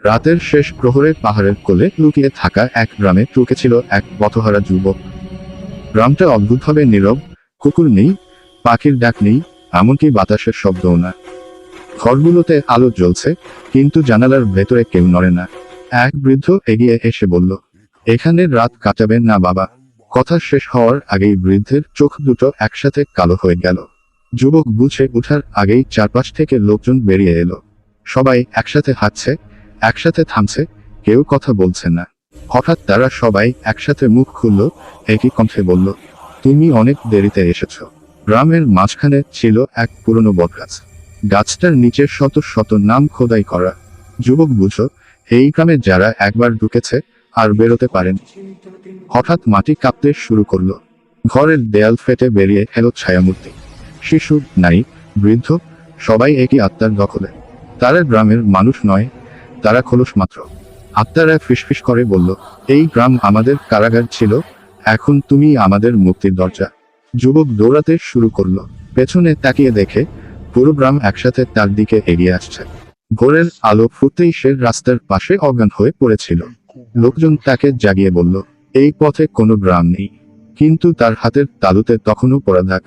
রাতের শেষ প্রহরে পাহাড়ের কোলে লুকিয়ে থাকা এক গ্রামে ঢুকেছিল এক পথহারা যুবক। গ্রামটা অদ্ভুতভাবে নীরব, কুকুর নেই, পাখির ডাক নেই, এমনকি বাতাসের শব্দও না। ঘরগুলোতে আলো জ্বলছে, কিন্তু জানালার ভেতরে কেউ নড়ে না। এক বৃদ্ধ এগিয়ে এসে বলল, এখানে রাত কাটাবেন না বাবা। কথা শেষ হওয়ার আগেই বৃদ্ধের চোখ দুটো একসাথে কালো হয়ে গেল। যুবক বুঝে ওঠার আগেই চারপাশ থেকে লোকজন বেরিয়ে এলো। সবাই একসাথে হাঁটছে, একসাথে থামছে, কেউ কথা বলছে না। হঠাৎ তারা সবাই একসাথে মুখ খুলল, একই কণ্ঠে বলল, তুমি অনেক দেরিতে এসেছো। গ্রামের মাঝখানে ছিল এক পুরনো বটগাছ। গাছটার নিচে শত শত নাম খোদাই করা। যুবক বুঝল, এই গ্রামে যারা একবার ঢুকেছে আর বেরোতে পারেনি। হঠাৎ মাটি কাঁপতে শুরু করলো। ঘরের দেয়াল ফেটে বেরিয়ে এলো ছায়ামূর্তি। শিশু, নারী, বৃদ্ধ, সবাই একই আত্মার দখলে। তারা গ্রামের মানুষ নয়, তারা খোলস মাত্র। আত্মারা ফিসফিস করে বলল, এই গ্রাম আমাদের কারাগার ছিল, এখন তুমি আমাদের মুক্তির দরজা। যুবক দৌড়াতে শুরু করলো। পেছনে তাকিয়ে দেখে পুরো গ্রাম একসাথে তার দিকে এগিয়ে আসছে। ভোরের আলো ফুটতেই সে রাস্তার পাশে অজ্ঞান হয়ে পড়েছিল। লোকজন তাকে জাগিয়ে বলল, এই পথে কোনো গ্রাম নেই, কিন্তু তার হাতের তালুতে তখনও পোড়া দাগ।